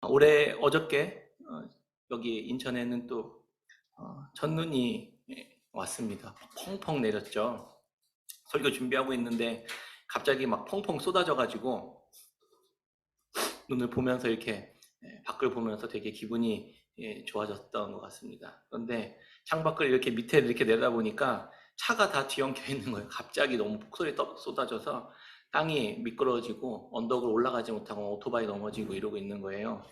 올해 어저께 여기 인천에는 또 첫눈이 왔습니다. 펑펑 내렸죠. 설교 준비하고 있는데 갑자기 막 펑펑 쏟아져 가지고 눈을 보면서 이렇게 밖을 보면서 되게 기분이 좋아졌던 것 같습니다. 그런데 창밖을 이렇게 밑에 이렇게 내다보니까 차가 다 뒤엉켜 있는 거예요. 갑자기 너무 폭설이 쏟아져서 땅이 미끄러지고 언덕을 올라가지 못하고 오토바이 넘어지고 이러고 있는 거예요.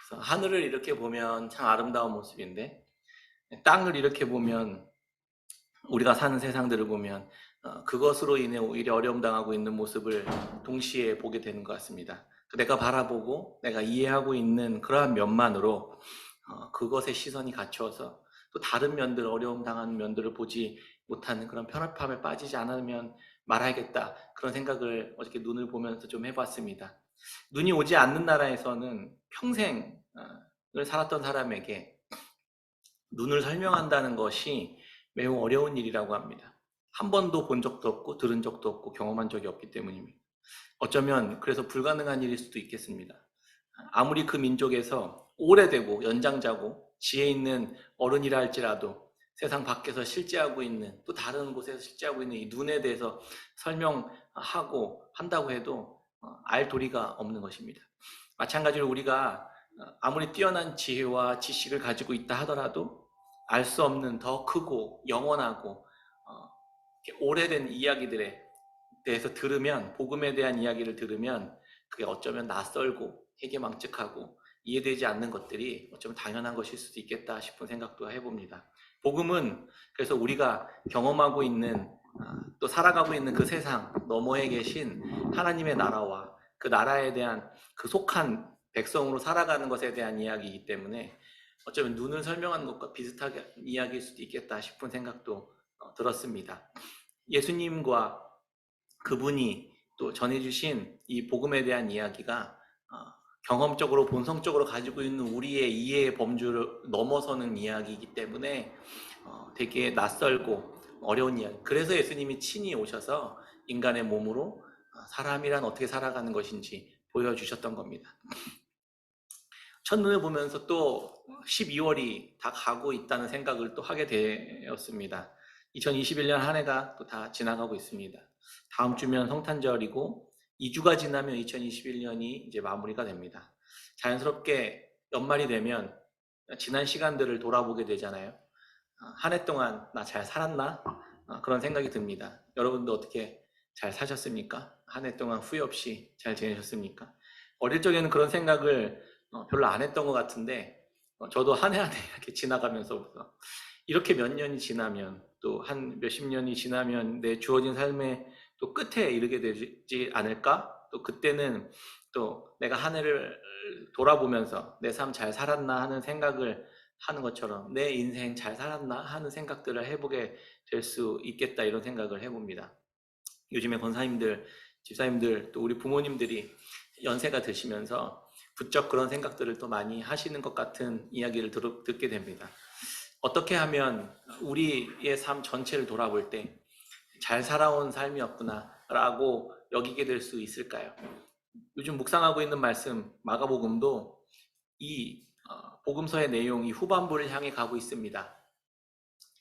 그래서 하늘을 이렇게 보면 참 아름다운 모습인데 땅을 이렇게 보면 우리가 사는 세상들을 보면 그것으로 인해 오히려 어려움 당하고 있는 모습을 동시에 보게 되는 것 같습니다. 내가 바라보고 내가 이해하고 있는 그러한 면만으로 그것에 시선이 갇혀서 또 다른 면들, 어려움 당하는 면들을 보지 못하는 그런 편협함에 빠지지 않으면 말아야겠다, 그런 생각을 어저께 눈을 보면서 좀 해봤습니다. 눈이 오지 않는 나라에서는 평생을 살았던 사람에게 눈을 설명한다는 것이 매우 어려운 일이라고 합니다. 한 번도 본 적도 없고 들은 적도 없고 경험한 적이 없기 때문입니다. 어쩌면 그래서 불가능한 일일 수도 있겠습니다. 아무리 그 민족에서 오래되고 연장자고 지혜 있는 어른이라 할지라도 세상 밖에서 실제하고 있는, 또 다른 곳에서 실제하고 있는 이 눈에 대해서 설명하고 한다고 해도 알 도리가 없는 것입니다. 마찬가지로 우리가 아무리 뛰어난 지혜와 지식을 가지고 있다 하더라도 알 수 없는 더 크고 영원하고 오래된 이야기들에 대해서 들으면, 복음에 대한 이야기를 들으면 그게 어쩌면 낯설고 해괴망측하고 이해되지 않는 것들이 어쩌면 당연한 것일 수도 있겠다 싶은 생각도 해봅니다. 복음은 그래서 우리가 경험하고 있는, 또 살아가고 있는 그 세상 너머에 계신 하나님의 나라와 그 나라에 대한, 그 속한 백성으로 살아가는 것에 대한 이야기이기 때문에 어쩌면 눈을 설명하는 것과 비슷하게 이야기일 수도 있겠다 싶은 생각도 들었습니다. 예수님과 그분이 또 전해주신 이 복음에 대한 이야기가 경험적으로 본성적으로 가지고 있는 우리의 이해의 범주를 넘어서는 이야기이기 때문에 되게 낯설고 어려운 이야기. 그래서 예수님이 친히 오셔서 인간의 몸으로 사람이란 어떻게 살아가는 것인지 보여주셨던 겁니다. 첫눈을 보면서 또 12월이 다 가고 있다는 생각을 또 하게 되었습니다. 2021년 한 해가 또 다 지나가고 있습니다. 다음 주면 성탄절이고 2주가 지나면 2021년이 이제 마무리가 됩니다. 자연스럽게 연말이 되면 지난 시간들을 돌아보게 되잖아요. 한 해 동안 나 잘 살았나? 그런 생각이 듭니다. 여러분도 어떻게 잘 사셨습니까? 한 해 동안 후회 없이 잘 지내셨습니까? 어릴 적에는 그런 생각을 별로 안 했던 것 같은데 저도 한 해 한 해 이렇게 지나가면서부터 이렇게 몇 년이 지나면, 또 한 몇십 년이 지나면 내 주어진 삶의 또 끝에 이르게 되지 않을까? 또 그때는 또 내가 한 해를 돌아보면서 내 삶 잘 살았나 하는 생각을 하는 것처럼 내 인생 잘 살았나 하는 생각들을 해보게 될 수 있겠다, 이런 생각을 해봅니다. 요즘에 권사님들, 집사님들, 또 우리 부모님들이 연세가 드시면서 부쩍 그런 생각들을 또 많이 하시는 것 같은 이야기를 듣게 됩니다. 어떻게 하면 우리의 삶 전체를 돌아볼 때 잘 살아온 삶이었구나 라고 여기게 될 수 있을까요? 요즘 묵상하고 있는 말씀 마가복음도 이 복음서의 내용이 후반부를 향해 가고 있습니다.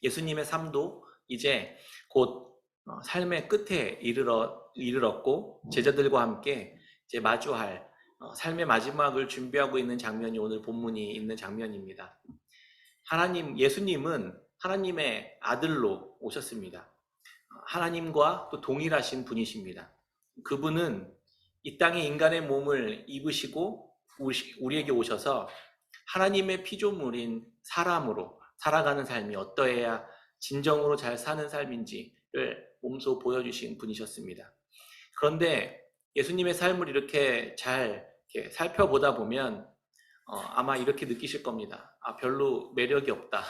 예수님의 삶도 이제 곧 삶의 끝에 이르렀고 제자들과 함께 이제 마주할 삶의 마지막을 준비하고 있는 장면이 오늘 본문이 있는 장면입니다. 예수님은 하나님의 아들로 오셨습니다. 하나님과 또 동일하신 분이십니다. 그분은 이 땅에 인간의 몸을 입으시고 우리에게 오셔서 하나님의 피조물인 사람으로 살아가는 삶이 어떠해야 진정으로 잘 사는 삶인지를 몸소 보여주신 분이셨습니다. 그런데 예수님의 삶을 이렇게 잘 이렇게 살펴보다 보면 아마 이렇게 느끼실 겁니다. 별로 매력이 없다.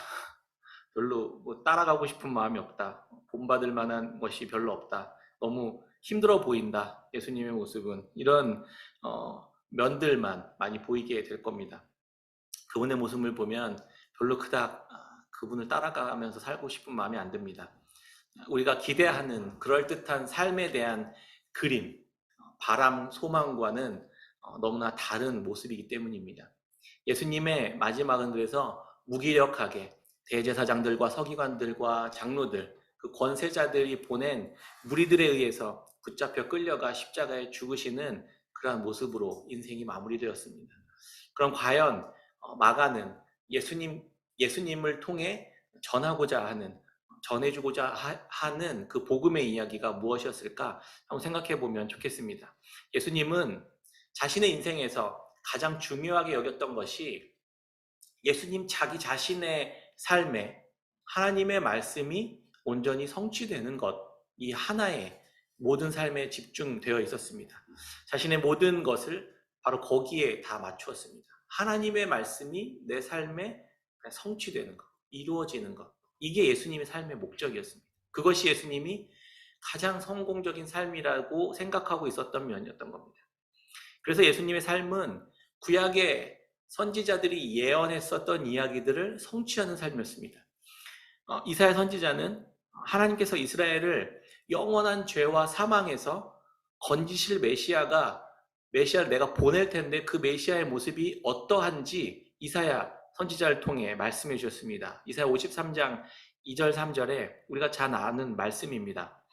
별로 따라가고 싶은 마음이 없다. 본받을 만한 것이 별로 없다. 너무 힘들어 보인다. 예수님의 모습은. 이런 면들만 많이 보이게 될 겁니다. 그분의 모습을 보면 별로 그닥 그분을 따라가면서 살고 싶은 마음이 안 듭니다. 우리가 기대하는 그럴듯한 삶에 대한 그림, 바람, 소망과는 너무나 다른 모습이기 때문입니다. 예수님의 마지막은 그래서 무기력하게 대제사장들과 서기관들과 장로들, 그 권세자들이 보낸 무리들에 의해서 붙잡혀 끌려가 십자가에 죽으시는 그러한 모습으로 인생이 마무리되었습니다. 그럼 과연 마가는 예수님을 통해 전하고자 하는, 전해주고자 하는 그 복음의 이야기가 무엇이었을까 한번 생각해 보면 좋겠습니다. 예수님은 자신의 인생에서 가장 중요하게 여겼던 것이 예수님 자기 자신의 삶에 하나님의 말씀이 온전히 성취되는 것, 이 하나의 모든 삶에 집중되어 있었습니다. 자신의 모든 것을 바로 거기에 다 맞추었습니다. 하나님의 말씀이 내 삶에 성취되는 것, 이루어지는 것, 이게 예수님의 삶의 목적이었습니다. 그것이 예수님이 가장 성공적인 삶이라고 생각하고 있었던 면이었던 겁니다. 그래서 예수님의 삶은 구약의 선지자들이 예언했었던 이야기들을 성취하는 삶이었습니다. 이사야 선지자는 하나님께서 이스라엘을 영원한 죄와 사망에서 건지실 메시아를 내가 보낼 텐데 그 메시아의 모습이 어떠한지 이사야 선지자를 통해 말씀해 주셨습니다. 이사야 53장 2절 3절에 우리가 잘 아는 말씀입니다.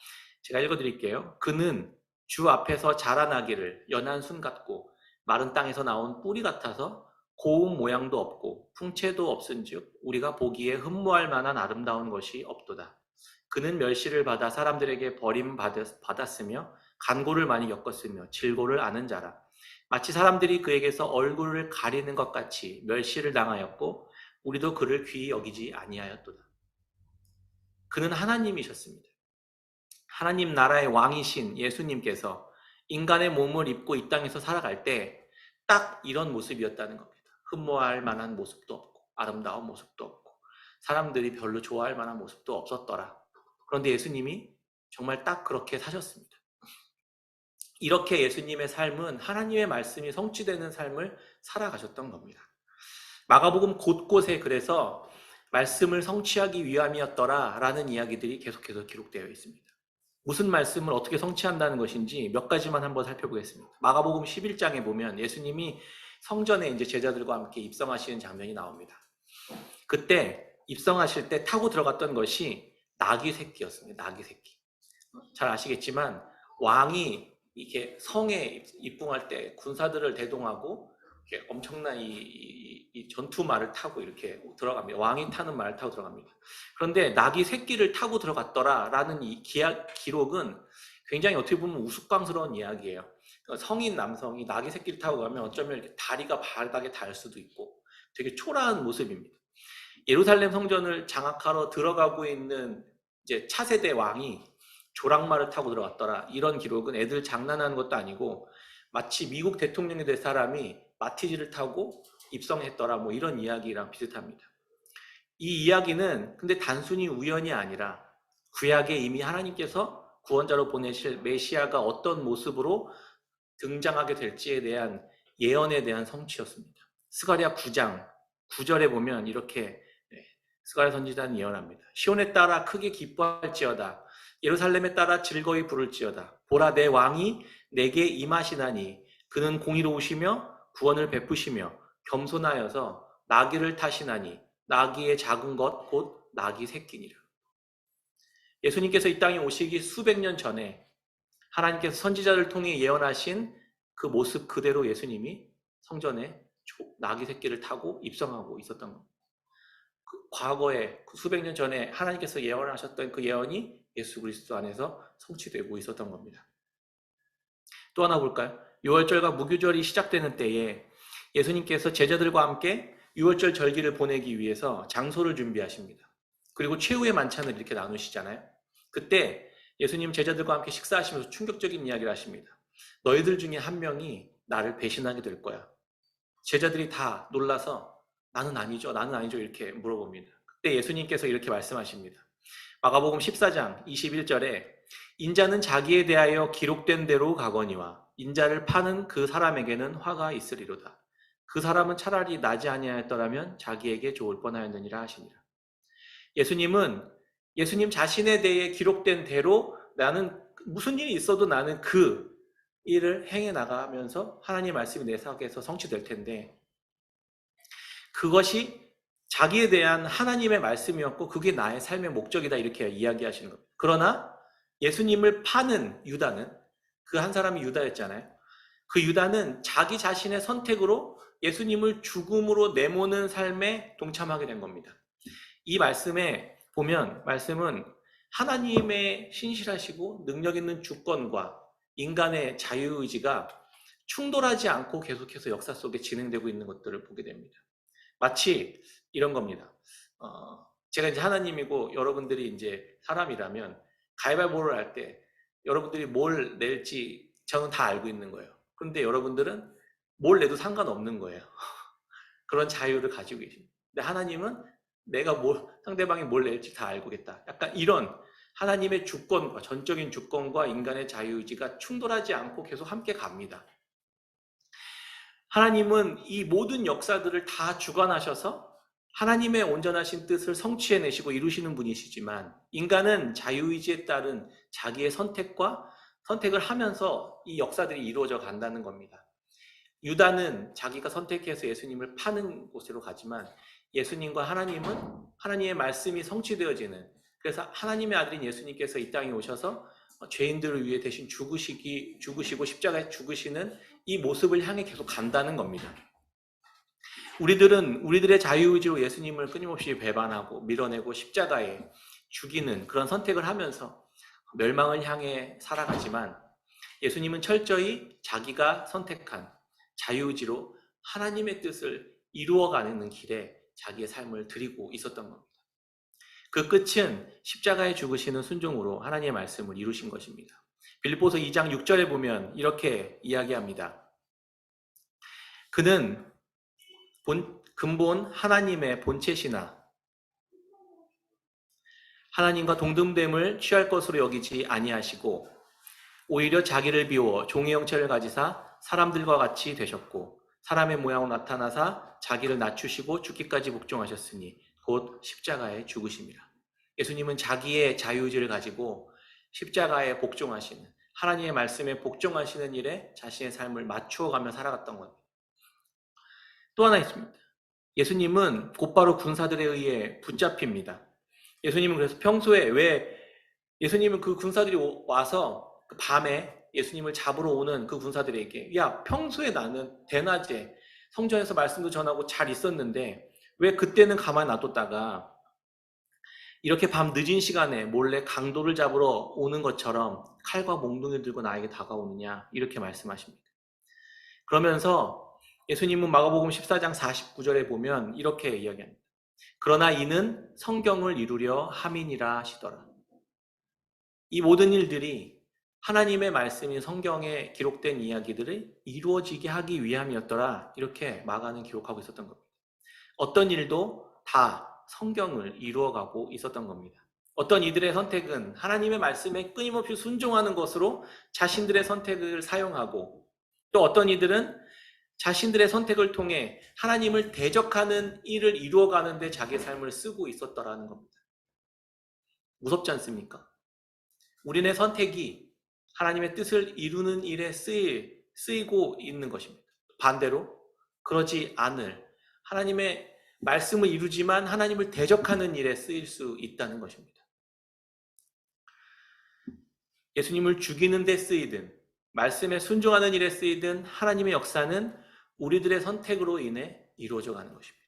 제가 읽어드릴게요. 그는 주 앞에서 자라나기를 연한 순 같고 마른 땅에서 나온 뿌리 같아서 고운 모양도 없고 풍채도 없은즉 우리가 보기에 흠모할 만한 아름다운 것이 없도다. 그는 멸시를 받아 사람들에게 버림받았으며 간고를 많이 겪었으며 질고를 아는 자라. 마치 사람들이 그에게서 얼굴을 가리는 것 같이 멸시를 당하였고 우리도 그를 귀히 여기지 아니하였도다. 그는 하나님이셨습니다. 하나님 나라의 왕이신 예수님께서 인간의 몸을 입고 이 땅에서 살아갈 때 딱 이런 모습이었다는 겁니다. 흠모할 만한 모습도 없고 아름다운 모습도 없고 사람들이 별로 좋아할 만한 모습도 없었더라. 그런데 예수님이 정말 딱 그렇게 사셨습니다. 이렇게 예수님의 삶은 하나님의 말씀이 성취되는 삶을 살아가셨던 겁니다. 마가복음 곳곳에 그래서 말씀을 성취하기 위함이었더라 라는 이야기들이 계속해서 기록되어 있습니다. 무슨 말씀을 어떻게 성취한다는 것인지 몇 가지만 한번 살펴보겠습니다. 마가복음 11장에 보면 예수님이 성전에 이제 제자들과 함께 입성하시는 장면이 나옵니다. 그때 입성하실 때 타고 들어갔던 것이 나귀 새끼였습니다. 나귀 새끼. 잘 아시겠지만 왕이 이렇게 성에 입궁할 때 군사들을 대동하고 이렇게 엄청난 이 전투 말을 타고 이렇게 들어갑니다. 왕이 타는 말을 타고 들어갑니다. 그런데 나귀 새끼를 타고 들어갔더라라는 이 기록은 굉장히 어떻게 보면 우스꽝스러운 이야기예요. 그러니까 성인 남성이 나귀 새끼를 타고 가면 어쩌면 이렇게 다리가 바닥에 닿을 수도 있고 되게 초라한 모습입니다. 예루살렘 성전을 장악하러 들어가고 있는 이제 차세대 왕이 조랑말을 타고 들어갔더라. 이런 기록은 애들 장난하는 것도 아니고 마치 미국 대통령이 될 사람이 마티즈를 타고 입성했더라. 뭐 이런 이야기랑 비슷합니다. 이 이야기는 근데 단순히 우연이 아니라 구약에 이미 하나님께서 구원자로 보내실 메시아가 어떤 모습으로 등장하게 될지에 대한 예언에 대한 성취였습니다. 스가랴 9장 9절에 보면 이렇게 스가랴 선지자는 예언합니다. 시온에 따라 크게 기뻐할지어다. 예루살렘에 따라 즐거이 부를지어다. 보라 내 왕이 내게 임하시나니 그는 공의로우시며 구원을 베푸시며 겸손하여서 나귀를 타시나니 나귀의 작은 것 곧 나귀 새끼니라. 예수님께서 이 땅에 오시기 수백 년 전에 하나님께서 선지자를 통해 예언하신 그 모습 그대로 예수님이 성전에 나귀 새끼를 타고 입성하고 있었던 겁니다. 과거에 수백 년 전에 하나님께서 예언하셨던 그 예언이 예수 그리스도 안에서 성취되고 있었던 겁니다. 또 하나 볼까요? 유월절과 무교절이 시작되는 때에 예수님께서 제자들과 함께 유월절 절기를 보내기 위해서 장소를 준비하십니다. 그리고 최후의 만찬을 이렇게 나누시잖아요. 그때 예수님 제자들과 함께 식사하시면서 충격적인 이야기를 하십니다. 너희들 중에 한 명이 나를 배신하게 될 거야. 제자들이 다 놀라서 나는 아니죠 이렇게 물어봅니다. 그때 예수님께서 이렇게 말씀하십니다. 마가복음 14장 21절에 인자는 자기에 대하여 기록된 대로 가거니와 인자를 파는 그 사람에게는 화가 있으리로다. 그 사람은 차라리 나지 아니하였더라면 자기에게 좋을 뻔하였느니라 하시니라. 예수님 자신에 대해 기록된 대로 나는 무슨 일이 있어도 나는 그 일을 행해 나가면서 하나님의 말씀이 내 속에서 성취될 텐데 그것이 자기에 대한 하나님의 말씀이었고 그게 나의 삶의 목적이다 이렇게 이야기하시는 겁니다. 그러나 예수님을 파는 유다는, 그 한 사람이 유다였잖아요. 그 유다는 자기 자신의 선택으로 예수님을 죽음으로 내모는 삶에 동참하게 된 겁니다. 이 말씀에 보면 말씀은 하나님의 신실하시고 능력 있는 주권과 인간의 자유의지가 충돌하지 않고 계속해서 역사 속에 진행되고 있는 것들을 보게 됩니다. 마치 이런 겁니다. 제가 이제 하나님이고 여러분들이 이제 사람이라면 가위바위보를 할 때 여러분들이 뭘 낼지 저는 다 알고 있는 거예요. 그런데 여러분들은 뭘 내도 상관없는 거예요. 그런 자유를 가지고 계십니다. 근데 하나님은 내가 상대방이 뭘 낼지 다 알고겠다. 약간 이런 하나님의 주권과 전적인 주권과 인간의 자유의지가 충돌하지 않고 계속 함께 갑니다. 하나님은 이 모든 역사들을 다 주관하셔서 하나님의 온전하신 뜻을 성취해내시고 이루시는 분이시지만 인간은 자유의지에 따른 자기의 선택을 하면서 이 역사들이 이루어져 간다는 겁니다. 유다는 자기가 선택해서 예수님을 파는 곳으로 가지만 예수님과 하나님은 하나님의 말씀이 성취되어지는, 그래서 하나님의 아들인 예수님께서 이 땅에 오셔서 죄인들을 위해 대신 죽으시고 십자가에 죽으시는 이 모습을 향해 계속 간다는 겁니다. 우리들은 우리들의 자유의지로 예수님을 끊임없이 배반하고 밀어내고 십자가에 죽이는 그런 선택을 하면서 멸망을 향해 살아가지만 예수님은 철저히 자기가 선택한 자유의지로 하나님의 뜻을 이루어가는 길에 자기의 삶을 드리고 있었던 겁니다. 그 끝은 십자가에 죽으시는 순종으로 하나님의 말씀을 이루신 것입니다. 빌립보서 2장 6절에 보면 이렇게 이야기합니다. 그는 근본 하나님의 본체시나 하나님과 동등됨을 취할 것으로 여기지 아니하시고 오히려 자기를 비워 종의 형체를 가지사 사람들과 같이 되셨고 사람의 모양으로 나타나사 자기를 낮추시고 죽기까지 복종하셨으니 곧 십자가에 죽으심이라. 예수님은 자기의 자유의지를 가지고 십자가에 복종하시는, 하나님의 말씀에 복종하시는 일에 자신의 삶을 맞추어가며 살아갔던 겁니다. 또 하나 있습니다. 예수님은 곧바로 군사들에 의해 붙잡힙니다. 예수님은 그래서 평소에 예수님은 그 군사들이 와서 그 밤에 예수님을 잡으러 오는 그 군사들에게, 야, 평소에 나는 대낮에 성전에서 말씀도 전하고 잘 있었는데 왜 그때는 가만히 놔뒀다가 이렇게 밤 늦은 시간에 몰래 강도를 잡으러 오는 것처럼 칼과 몽둥이를 들고 나에게 다가오느냐, 이렇게 말씀하십니다. 그러면서 예수님은 마가복음 14장 49절에 보면 이렇게 이야기합니다. 그러나 이는 성경을 이루려 함이니라 하시더라. 이 모든 일들이 하나님의 말씀인 성경에 기록된 이야기들이 이루어지게 하기 위함이었더라, 이렇게 마가는 기록하고 있었던 겁니다. 어떤 일도 다 성경을 이루어가고 있었던 겁니다. 어떤 이들의 선택은 하나님의 말씀에 끊임없이 순종하는 것으로 자신들의 선택을 사용하고, 또 어떤 이들은 자신들의 선택을 통해 하나님을 대적하는 일을 이루어가는 데 자기의 삶을 쓰고 있었더라는 겁니다. 무섭지 않습니까? 우리의 선택이 하나님의 뜻을 이루는 일에 쓰이고 있는 것입니다. 반대로 그러지 않을, 하나님의 말씀을 이루지만 하나님을 대적하는 일에 쓰일 수 있다는 것입니다. 예수님을 죽이는 데 쓰이든 말씀에 순종하는 일에 쓰이든 하나님의 역사는 우리들의 선택으로 인해 이루어져 가는 것입니다.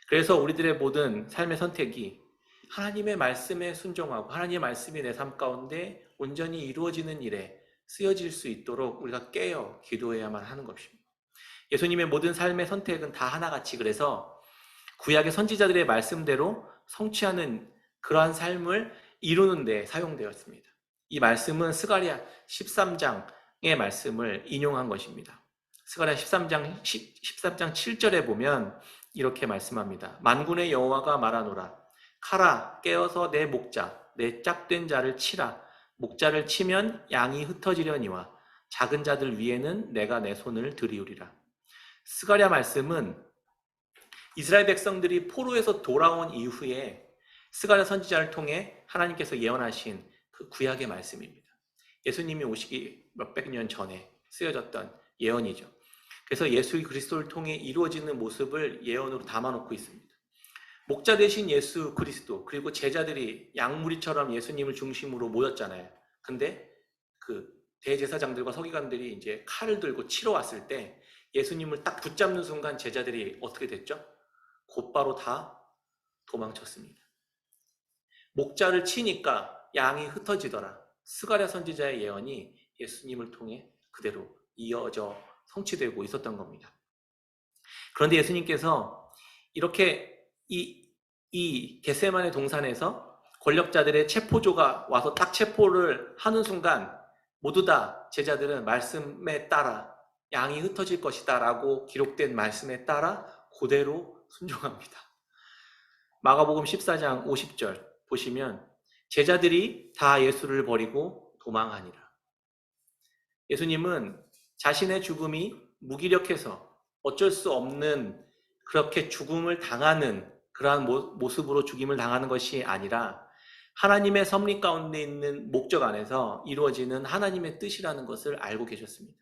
그래서 우리들의 모든 삶의 선택이 하나님의 말씀에 순종하고 하나님의 말씀이 내 삶 가운데 온전히 이루어지는 일에 쓰여질 수 있도록 우리가 깨어 기도해야만 하는 것입니다. 예수님의 모든 삶의 선택은 다 하나같이 그래서 구약의 선지자들의 말씀대로 성취하는 그러한 삶을 이루는 데 사용되었습니다. 이 말씀은 스가랴 13장의 말씀을 인용한 것입니다. 스가랴 13장 7절에 보면 이렇게 말씀합니다. 만군의 여호와가 말하노라. 카라, 깨어서 내 목자, 내 짝된 자를 치라. 목자를 치면 양이 흩어지려니와 작은 자들 위에는 내가 내 손을 들이우리라. 스가랴 말씀은 이스라엘 백성들이 포로에서 돌아온 이후에 스가랴 선지자를 통해 하나님께서 예언하신 그 구약의 말씀입니다. 예수님이 오시기 몇백 년 전에 쓰여졌던 예언이죠. 그래서 예수 그리스도를 통해 이루어지는 모습을 예언으로 담아놓고 있습니다. 목자 대신 예수 그리스도, 그리고 제자들이 양무리처럼 예수님을 중심으로 모였잖아요. 근데 그 대제사장들과 서기관들이 이제 칼을 들고 치러 왔을 때 예수님을 딱 붙잡는 순간 제자들이 어떻게 됐죠? 곧바로 다 도망쳤습니다. 목자를 치니까 양이 흩어지더라. 스가랴 선지자의 예언이 예수님을 통해 그대로 이어져 성취되고 있었던 겁니다. 그런데 예수님께서 이렇게 이 겟세마네 동산에서 권력자들의 체포조가 와서 딱 체포를 하는 순간 모두 다 제자들은 말씀에 따라 양이 흩어질 것이다 라고 기록된 말씀에 따라 그대로 순종합니다. 마가복음 14장 50절 보시면 제자들이 다 예수를 버리고 도망하니라. 예수님은 자신의 죽음이 무기력해서 어쩔 수 없는 그렇게 죽음을 당하는 그러한 모습으로 죽임을 당하는 것이 아니라 하나님의 섭리 가운데 있는 목적 안에서 이루어지는 하나님의 뜻이라는 것을 알고 계셨습니다.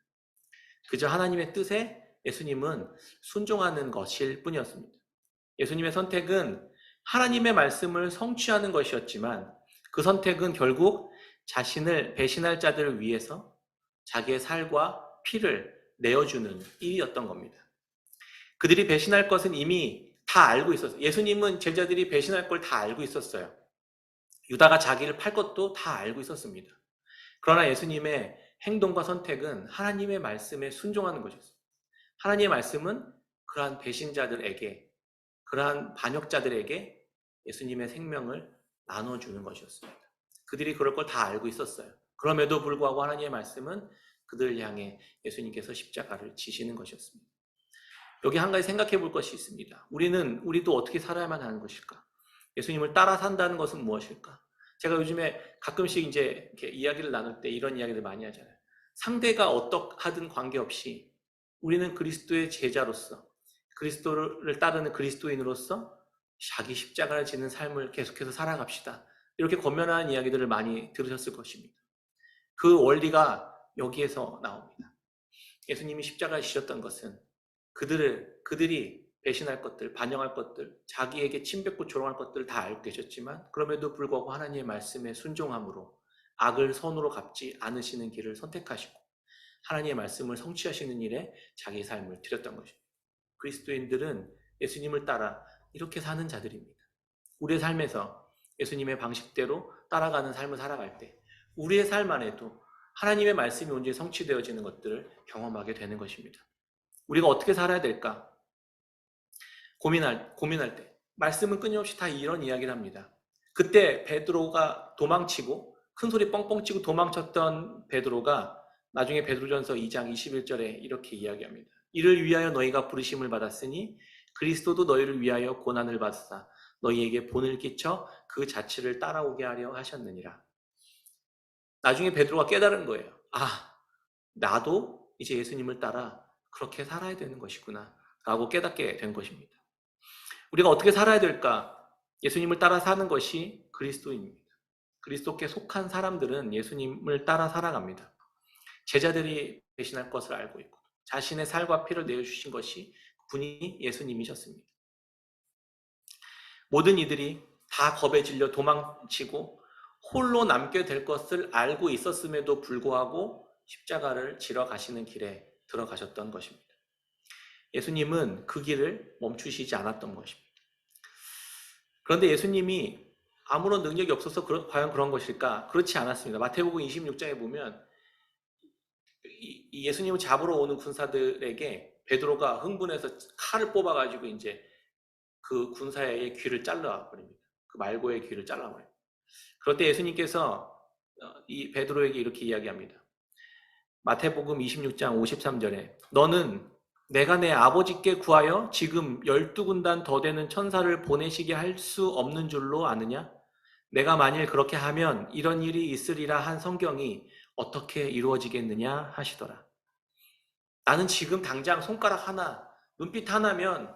그저 하나님의 뜻에 예수님은 순종하는 것일 뿐이었습니다. 예수님의 선택은 하나님의 말씀을 성취하는 것이었지만 그 선택은 결국 자신을 배신할 자들을 위해서 자기의 살과 피를 내어주는 일이었던 겁니다. 그들이 배신할 것은 이미 다 알고 있었어요. 예수님은 제자들이 배신할 걸 다 알고 있었어요. 유다가 자기를 팔 것도 다 알고 있었습니다. 그러나 예수님의 행동과 선택은 하나님의 말씀에 순종하는 것이었어요. 하나님의 말씀은 그러한 배신자들에게, 그러한 반역자들에게 예수님의 생명을 나눠주는 것이었습니다. 그들이 그럴 걸 다 알고 있었어요. 그럼에도 불구하고 하나님의 말씀은 그들을 향해 예수님께서 십자가를 지시는 것이었습니다. 여기 한 가지 생각해 볼 것이 있습니다. 우리도 어떻게 살아야만 하는 것일까? 예수님을 따라 산다는 것은 무엇일까? 제가 요즘에 가끔씩 이제 이렇게 이야기를 나눌 때 이런 이야기를 많이 하잖아요. 상대가 어떠하든 관계없이 우리는 그리스도의 제자로서, 그리스도를 따르는 그리스도인으로서 자기 십자가를 지는 삶을 계속해서 살아갑시다. 이렇게 권면하는 이야기들을 많이 들으셨을 것입니다. 그 원리가 여기에서 나옵니다. 예수님이 십자가를 지셨던 것은 그들이 배신할 것들, 반영할 것들, 자기에게 침뱉고 조롱할 것들을 다 알고 계셨지만 그럼에도 불구하고 하나님의 말씀에 순종함으로 악을 선으로 갚지 않으시는 길을 선택하시고 하나님의 말씀을 성취하시는 일에 자기 삶을 드렸던 것입니다. 그리스도인들은 예수님을 따라 이렇게 사는 자들입니다. 우리의 삶에서 예수님의 방식대로 따라가는 삶을 살아갈 때 우리의 삶 안에도 하나님의 말씀이 온전히 성취되어지는 것들을 경험하게 되는 것입니다. 우리가 어떻게 살아야 될까? 고민할 때 말씀은 끊임없이 다 이런 이야기를 합니다. 그때 베드로가 도망치고 큰 소리 뻥뻥 치고 도망쳤던 베드로가 나중에 베드로전서 2장 21절에 이렇게 이야기합니다. 이를 위하여 너희가 부르심을 받았으니 그리스도도 너희를 위하여 고난을 받으사 너희에게 본을 끼쳐 그 자취를 따라오게 하려 하셨느니라. 나중에 베드로가 깨달은 거예요. 아, 나도 이제 예수님을 따라 그렇게 살아야 되는 것이구나 라고 깨닫게 된 것입니다. 우리가 어떻게 살아야 될까? 예수님을 따라 사는 것이 그리스도입니다. 그리스도께 속한 사람들은 예수님을 따라 살아갑니다. 제자들이 대신할 것을 알고 있고 자신의 살과 피를 내어주신 것이 분이 예수님이셨습니다. 모든 이들이 다 겁에 질려 도망치고 홀로 남게 될 것을 알고 있었음에도 불구하고 십자가를 지러 가시는 길에 들어가셨던 것입니다. 예수님은 그 길을 멈추시지 않았던 것입니다. 그런데 예수님이 아무런 능력이 없어서 과연 그런 것일까? 그렇지 않았습니다. 마태복음 26장에 보면 이 예수님을 잡으러 오는 군사들에게 베드로가 흥분해서 칼을 뽑아가지고 이제 그 군사의 귀를 잘라버립니다. 그 말고의 귀를 잘라버립니다. 그럴 때 예수님께서 이 베드로에게 이렇게 이야기합니다. 마태복음 26장 53절에 너는 내가 내 아버지께 구하여 지금 12군단 더 되는 천사를 보내시게 할 수 없는 줄로 아느냐? 내가 만일 그렇게 하면 이런 일이 있으리라 한 성경이 어떻게 이루어지겠느냐 하시더라. 나는 지금 당장 손가락 하나, 눈빛 하나면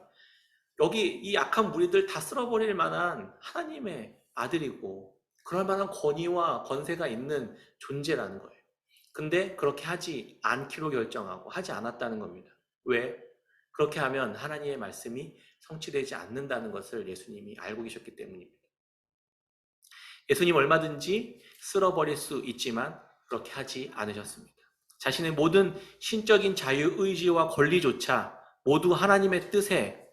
여기 이 악한 무리들 다 쓸어버릴 만한 하나님의 아들이고 그럴 만한 권위와 권세가 있는 존재라는 거예요. 근데 그렇게 하지 않기로 결정하고 하지 않았다는 겁니다. 왜? 그렇게 하면 하나님의 말씀이 성취되지 않는다는 것을 예수님이 알고 계셨기 때문입니다. 예수님 얼마든지 쓸어버릴 수 있지만 그렇게 하지 않으셨습니다. 자신의 모든 신적인 자유의지와 권리조차 모두 하나님의 뜻에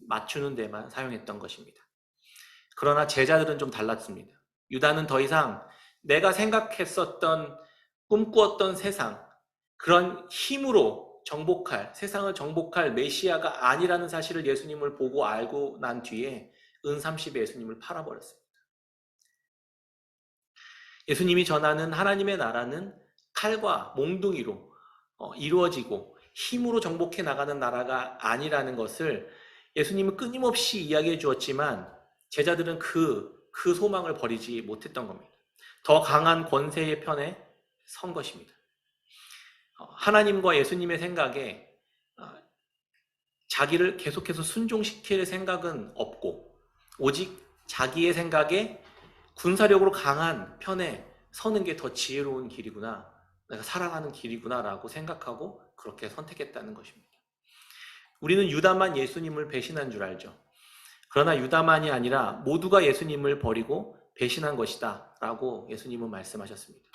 맞추는 데만 사용했던 것입니다. 그러나 제자들은 좀 달랐습니다. 유다는 더 이상 내가 생각했었던, 꿈꾸었던 세상, 그런 힘으로 정복할, 세상을 정복할 메시아가 아니라는 사실을 예수님을 보고 알고 난 뒤에 은30에 예수님을 팔아버렸습니다. 예수님이 전하는 하나님의 나라는 칼과 몽둥이로 이루어지고 힘으로 정복해 나가는 나라가 아니라는 것을 예수님은 끊임없이 이야기해 주었지만 제자들은 그 소망을 버리지 못했던 겁니다. 더 강한 권세의 편에 선 것입니다. 하나님과 예수님의 생각에 자기를 계속해서 순종시킬 생각은 없고 오직 자기의 생각에 군사력으로 강한 편에 서는 게 더 지혜로운 길이구나, 내가 살아가는 길이구나라고 생각하고 그렇게 선택했다는 것입니다. 우리는 유다만 예수님을 배신한 줄 알죠. 그러나 유다만이 아니라 모두가 예수님을 버리고 배신한 것이다 라고 예수님은 말씀하셨습니다.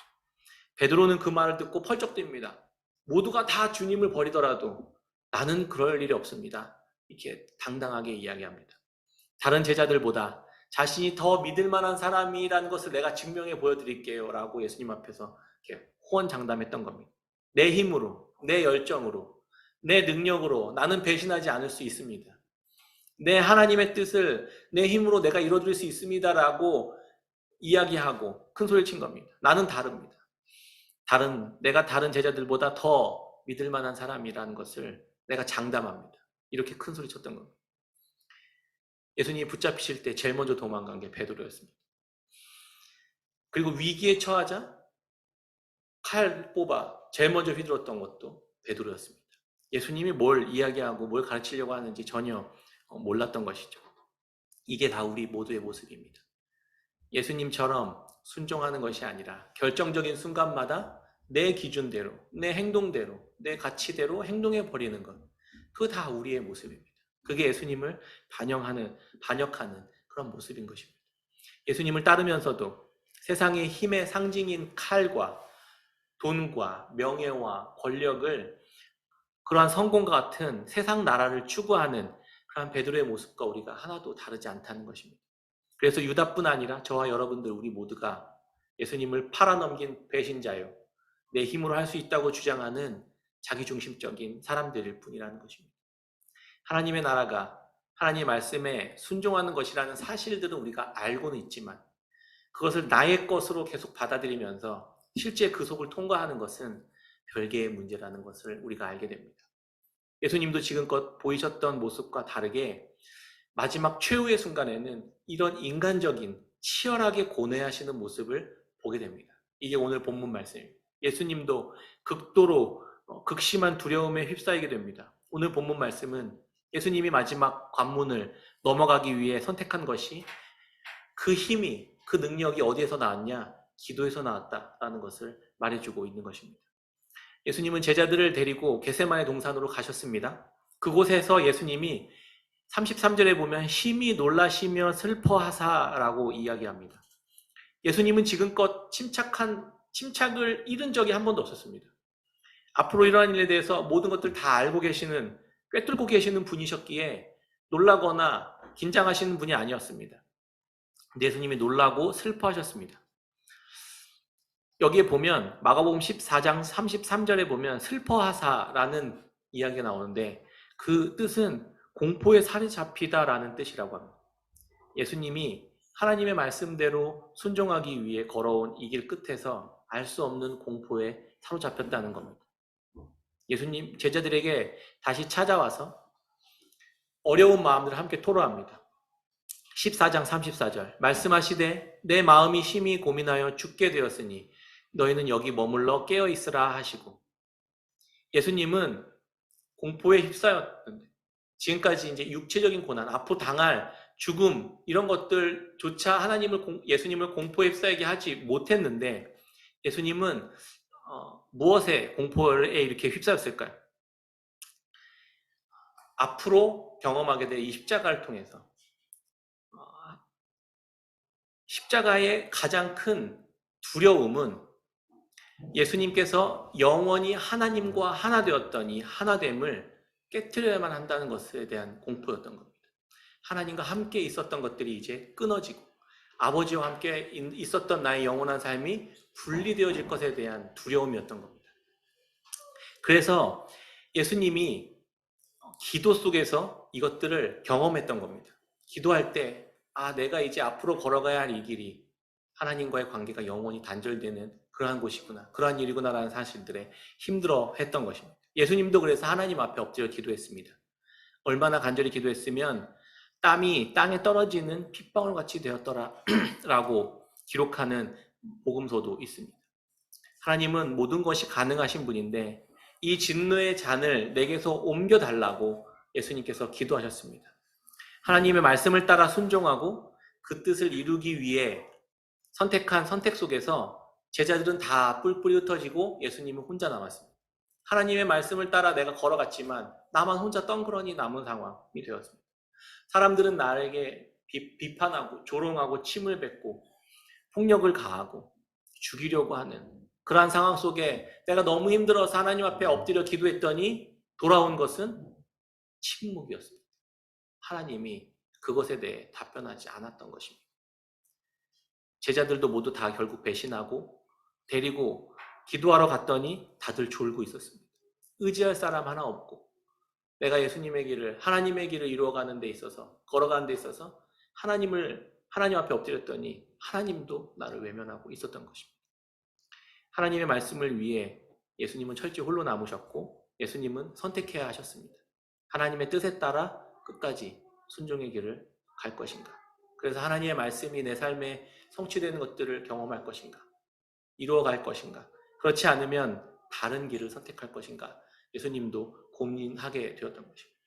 베드로는 그 말을 듣고 펄쩍 뜁니다. 모두가 다 주님을 버리더라도 나는 그럴 일이 없습니다. 이렇게 당당하게 이야기합니다. 다른 제자들보다 자신이 더 믿을 만한 사람이라는 것을 내가 증명해 보여드릴게요 라고 예수님 앞에서 이렇게 호언장담했던 겁니다. 내 힘으로, 내 열정으로, 내 능력으로 나는 배신하지 않을 수 있습니다. 내 하나님의 뜻을 내 힘으로 내가 이루어드릴 수 있습니다라고 이야기하고 큰 소리를 친 겁니다. 나는 다릅니다. 내가 다른 제자들보다 더 믿을 만한 사람이라는 것을 내가 장담합니다. 이렇게 큰 소리 쳤던 겁니다. 예수님이 붙잡히실 때 제일 먼저 도망간 게 베드로였습니다. 그리고 위기에 처하자 칼 뽑아 제일 먼저 휘둘렀던 것도 베드로였습니다. 예수님이 뭘 이야기하고 뭘 가르치려고 하는지 전혀 몰랐던 것이죠. 이게 다 우리 모두의 모습입니다. 예수님처럼 순종하는 것이 아니라 결정적인 순간마다 내 기준대로, 내 행동대로, 내 가치대로 행동해 버리는 것, 그거 다 우리의 모습입니다. 그게 예수님을 반역하는 그런 모습인 것입니다. 예수님을 따르면서도 세상의 힘의 상징인 칼과 돈과 명예와 권력을 그러한 성공과 같은 세상 나라를 추구하는 그러한 베드로의 모습과 우리가 하나도 다르지 않다는 것입니다. 그래서 유다뿐 아니라 저와 여러분들 우리 모두가 예수님을 팔아넘긴 배신자요, 내 힘으로 할 수 있다고 주장하는 자기중심적인 사람들일 뿐이라는 것입니다. 하나님의 나라가 하나님의 말씀에 순종하는 것이라는 사실들은 우리가 알고는 있지만 그것을 나의 것으로 계속 받아들이면서 실제 그 속을 통과하는 것은 별개의 문제라는 것을 우리가 알게 됩니다. 예수님도 지금껏 보이셨던 모습과 다르게 마지막 최후의 순간에는 이런 인간적인 치열하게 고뇌하시는 모습을 보게 됩니다. 이게 오늘 본문 말씀입니다. 예수님도 극도로 극심한 두려움에 휩싸이게 됩니다. 오늘 본문 말씀은 예수님이 마지막 관문을 넘어가기 위해 선택한 것이 그 힘이, 그 능력이 어디에서 나왔냐? 기도에서 나왔다라는 것을 말해주고 있는 것입니다. 예수님은 제자들을 데리고 겟세마네 동산으로 가셨습니다. 그곳에서 예수님이 33절에 보면 심히 놀라시며 슬퍼하사라고 이야기합니다. 예수님은 지금껏 침착을 잃은 적이 한 번도 없었습니다. 앞으로 일어날 일에 대해서 모든 것들 다 알고 계시는, 꿰뚫고 계시는 분이셨기에 놀라거나 긴장하시는 분이 아니었습니다. 근데 예수님이 놀라고 슬퍼하셨습니다. 여기에 보면 마가복음 14장 33절에 보면 슬퍼하사라는 이야기가 나오는데 그 뜻은 공포에 살이 잡히다라는 뜻이라고 합니다. 예수님이 하나님의 말씀대로 순종하기 위해 걸어온 이 길 끝에서 알 수 없는 공포에 사로잡혔다는 겁니다. 예수님 제자들에게 다시 찾아와서 어려운 마음들을 함께 토로합니다. 14장 34절 말씀하시되 내 마음이 심히 고민하여 죽게 되었으니 너희는 여기 머물러 깨어있으라 하시고, 예수님은 공포에 휩싸였는데 지금까지 이제 육체적인 고난, 앞으로 당할 죽음 이런 것들조차 예수님을 공포에 휩싸이게 하지 못했는데 예수님은 무엇에 공포에 이렇게 휩싸였을까요? 앞으로 경험하게 될 이 십자가를 통해서 십자가의 가장 큰 두려움은 예수님께서 영원히 하나님과 하나 되었던 이 하나됨을 깨트려야만 한다는 것에 대한 공포였던 겁니다. 하나님과 함께 있었던 것들이 이제 끊어지고 아버지와 함께 있었던 나의 영원한 삶이 분리되어질 것에 대한 두려움이었던 겁니다. 그래서 예수님이 기도 속에서 이것들을 경험했던 겁니다. 기도할 때 내가 이제 앞으로 걸어가야 할 이 길이 하나님과의 관계가 영원히 단절되는 그러한 곳이구나, 그러한 일이구나라는 사실들에 힘들어했던 것입니다. 예수님도 그래서 하나님 앞에 엎드려 기도했습니다. 얼마나 간절히 기도했으면 땀이 땅에 떨어지는 핏방울같이 되었더라 라고 기록하는 복음서도 있습니다. 하나님은 모든 것이 가능하신 분인데 이 진노의 잔을 내게서 옮겨달라고 예수님께서 기도하셨습니다. 하나님의 말씀을 따라 순종하고 그 뜻을 이루기 위해 선택한 선택 속에서 제자들은 다 뿔뿔이 흩어지고 예수님은 혼자 남았습니다. 하나님의 말씀을 따라 내가 걸어갔지만 나만 혼자 덩그러니 남은 상황이 되었습니다. 사람들은 나에게 비판하고 조롱하고 침을 뱉고 폭력을 가하고 죽이려고 하는 그러한 상황 속에 내가 너무 힘들어서 하나님 앞에 엎드려 기도했더니 돌아온 것은 침묵이었습니다. 하나님이 그것에 대해 답변하지 않았던 것입니다. 제자들도 모두 다 결국 배신하고 데리고 기도하러 갔더니 다들 졸고 있었습니다. 의지할 사람 하나 없고 내가 예수님의 길을, 하나님의 길을 이루어가는 데 있어서, 걸어가는 데 있어서 하나님 앞에 엎드렸더니 하나님도 나를 외면하고 있었던 것입니다. 하나님의 말씀을 위해 예수님은 철저히 홀로 남으셨고 예수님은 선택해야 하셨습니다. 하나님의 뜻에 따라 끝까지 순종의 길을 갈 것인가? 그래서 하나님의 말씀이 내 삶에 성취되는 것들을 경험할 것인가? 이루어갈 것인가? 그렇지 않으면 다른 길을 선택할 것인가? 예수님도 고민하게 되었던 것입니다.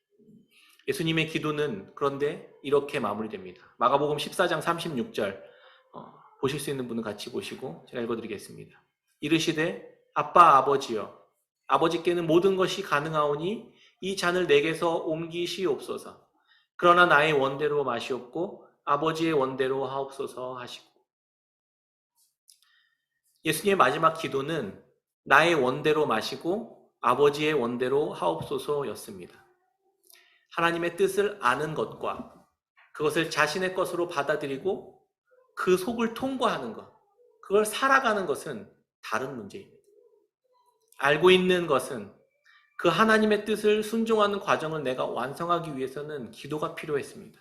예수님의 기도는 그런데 이렇게 마무리됩니다. 마가복음 14장 36절 보실 수 있는 분은 같이 보시고 제가 읽어드리겠습니다. 이르시되 아빠 아버지여 아버지께는 모든 것이 가능하오니 이 잔을 내게서 옮기시옵소서. 그러나 나의 원대로 마시옵고 아버지의 원대로 하옵소서 하시고, 예수님의 마지막 기도는 나의 원대로 마시고 아버지의 원대로 하옵소서였습니다. 하나님의 뜻을 아는 것과 그것을 자신의 것으로 받아들이고 그 속을 통과하는 것, 그걸 살아가는 것은 다른 문제입니다. 알고 있는 것은 그 하나님의 뜻을 순종하는 과정을 내가 완성하기 위해서는 기도가 필요했습니다.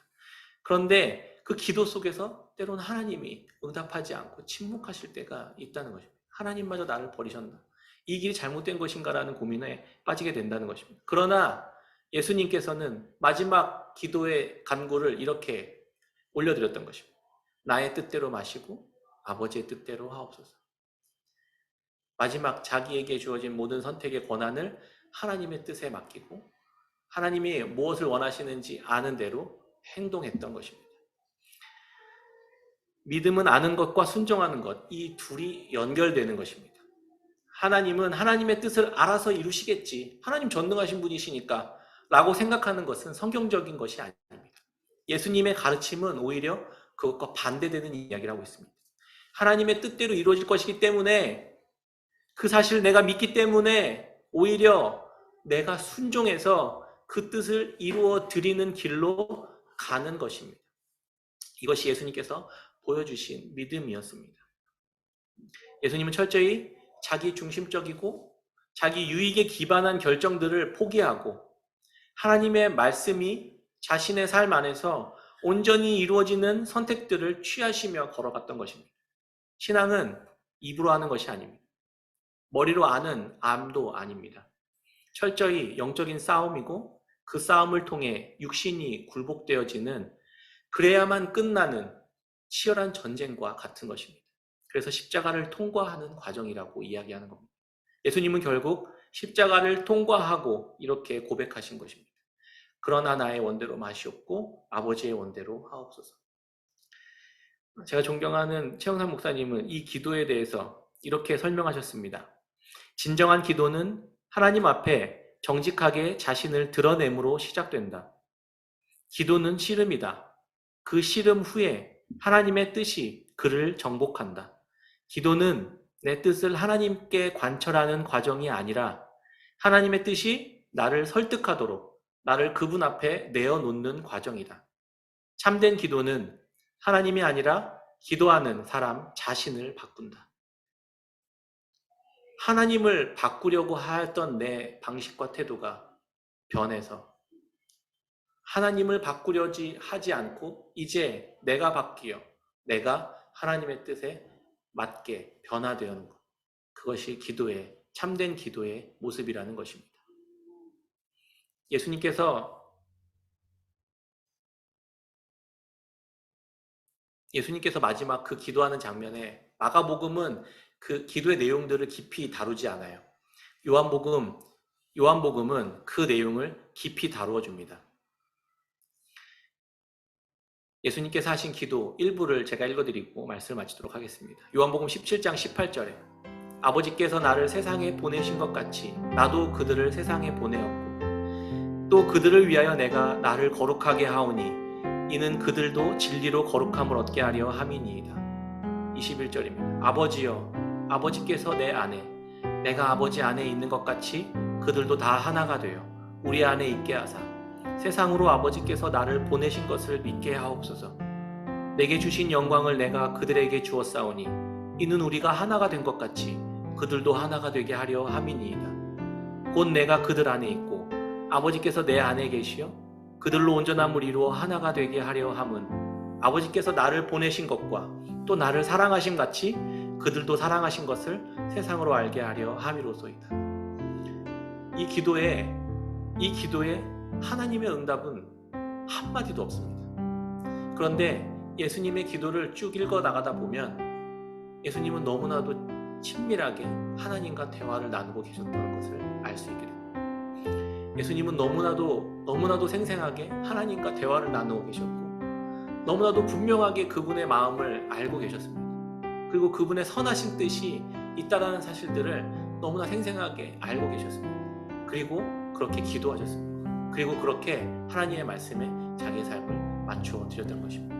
그런데 그 기도 속에서 때로는 하나님이 응답하지 않고 침묵하실 때가 있다는 것입니다. 하나님마저 나를 버리셨나? 이 길이 잘못된 것인가라는 고민에 빠지게 된다는 것입니다. 그러나 예수님께서는 마지막 기도의 간구를 이렇게 올려드렸던 것입니다. 나의 뜻대로 마시고 아버지의 뜻대로 하옵소서. 마지막 자기에게 주어진 모든 선택의 권한을 하나님의 뜻에 맡기고 하나님이 무엇을 원하시는지 아는 대로 행동했던 것입니다. 믿음은 아는 것과 순종하는 것, 이 둘이 연결되는 것입니다. 하나님은 하나님의 뜻을 알아서 이루시겠지, 하나님 전능하신 분이시니까 라고 생각하는 것은 성경적인 것이 아닙니다. 예수님의 가르침은 오히려 그것과 반대되는 이야기를 하고 있습니다. 하나님의 뜻대로 이루어질 것이기 때문에 그 사실을 내가 믿기 때문에 오히려 내가 순종해서 그 뜻을 이루어 드리는 길로 가는 것입니다. 이것이 예수님께서 보여주신 믿음이었습니다. 예수님은 철저히 자기 중심적이고 자기 유익에 기반한 결정들을 포기하고 하나님의 말씀이 자신의 삶 안에서 온전히 이루어지는 선택들을 취하시며 걸어갔던 것입니다. 신앙은 입으로 하는 것이 아닙니다. 머리로 아는 암도 아닙니다. 철저히 영적인 싸움이고 그 싸움을 통해 육신이 굴복되어지는, 그래야만 끝나는 치열한 전쟁과 같은 것입니다. 그래서 십자가를 통과하는 과정이라고 이야기하는 겁니다. 예수님은 결국 십자가를 통과하고 이렇게 고백하신 것입니다. 그러나 나의 원대로 마시옵고 아버지의 원대로 하옵소서. 제가 존경하는 최영삼 목사님은 이 기도에 대해서 이렇게 설명하셨습니다. 진정한 기도는 하나님 앞에 정직하게 자신을 드러냄으로 시작된다. 기도는 씨름이다. 그 씨름 후에 하나님의 뜻이 그를 정복한다. 기도는 내 뜻을 하나님께 관철하는 과정이 아니라 하나님의 뜻이 나를 설득하도록 나를 그분 앞에 내어놓는 과정이다. 참된 기도는 하나님이 아니라 기도하는 사람 자신을 바꾼다. 하나님을 바꾸려고 하였던 내 방식과 태도가 변해서 하나님을 바꾸려지 하지 않고 이제 내가 바뀌어 내가 하나님의 뜻에 맞게 변화되는 것. 그것이 기도의 참된 기도의 모습이라는 것입니다. 예수님께서 마지막 그 기도하는 장면에 마가복음은 그 기도의 내용들을 깊이 다루지 않아요. 요한복음은 그 내용을 깊이 다루어 줍니다. 예수님께서 하신 기도 일부를 제가 읽어드리고 말씀을 마치도록 하겠습니다. 요한복음 17장 18절에 아버지께서 나를 세상에 보내신 것 같이 나도 그들을 세상에 보내었고 또 그들을 위하여 내가 나를 거룩하게 하오니 이는 그들도 진리로 거룩함을 얻게 하려 함이니이다. 21절입니다. 아버지여 아버지께서 내 안에 내가 아버지 안에 있는 것 같이 그들도 다 하나가 되어 우리 안에 있게 하사 세상으로 아버지께서 나를 보내신 것을 믿게 하옵소서. 내게 주신 영광을 내가 그들에게 주었사오니 이는 우리가 하나가 된 것 같이 그들도 하나가 되게 하려 함이니이다. 곧 내가 그들 안에 있고 아버지께서 내 안에 계시어 그들로 온전함을 이루어 하나가 되게 하려 함은 아버지께서 나를 보내신 것과 또 나를 사랑하신 같이 그들도 사랑하신 것을 세상으로 알게 하려 함이로소이다. 이 기도에 하나님의 응답은 한마디도 없습니다. 그런데 예수님의 기도를 쭉 읽어 나가다 보면 예수님은 너무나도 친밀하게 하나님과 대화를 나누고 계셨다는 것을 알 수 있게 됩니다. 예수님은 너무나도 생생하게 하나님과 대화를 나누고 계셨고 너무나도 분명하게 그분의 마음을 알고 계셨습니다. 그리고 그분의 선하신 뜻이 있다라는 사실들을 너무나 생생하게 알고 계셨습니다. 그리고 그렇게 기도하셨습니다. 그리고 그렇게 하나님의 말씀에 자기의 삶을 맞추어 드렸던 것입니다.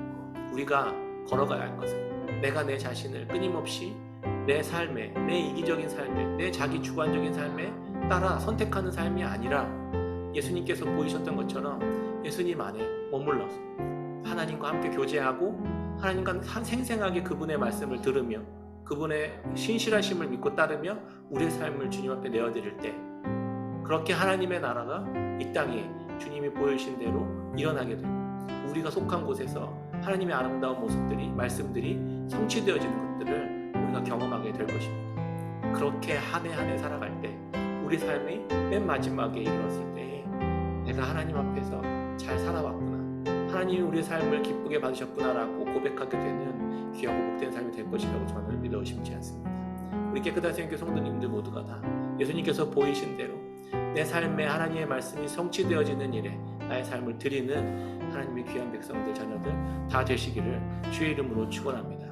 우리가 걸어가야 할 것은 내가 내 자신을 끊임없이 내 삶에, 내 이기적인 삶에, 내 자기 주관적인 삶에 따라 선택하는 삶이 아니라 예수님께서 보이셨던 것처럼 예수님 안에 머물러서 하나님과 함께 교제하고 하나님과 생생하게 그분의 말씀을 들으며 그분의 신실하심을 믿고 따르며 우리의 삶을 주님 앞에 내어드릴 때 그렇게 하나님의 나라가 이 땅에 주님이 보여주신 대로 일어나게 되고 우리가 속한 곳에서 하나님의 아름다운 모습들이 말씀들이 성취되어지는 것들을 우리가 경험하게 될 것입니다. 그렇게 한 해 한 해 살아갈 때 우리 삶이 맨 마지막에 이르렀을 때에 내가 하나님 앞에서 잘 살아왔구나, 하나님이 우리의 삶을 기쁘게 받으셨구나라고 고백하게 되는 귀하고 복된 삶이 될 것이라고 저는 믿어 의심치 않습니다. 우리 깨끗하신 교회 성도님들 모두가 다 예수님께서 보이신 대로 내 삶에 하나님의 말씀이 성취되어지는 일에 나의 삶을 드리는 하나님의 귀한 백성들 자녀들 다 되시기를 주의 이름으로 축원합니다.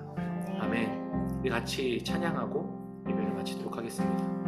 아멘. 우리 같이 찬양하고 예배를 마치도록 하겠습니다.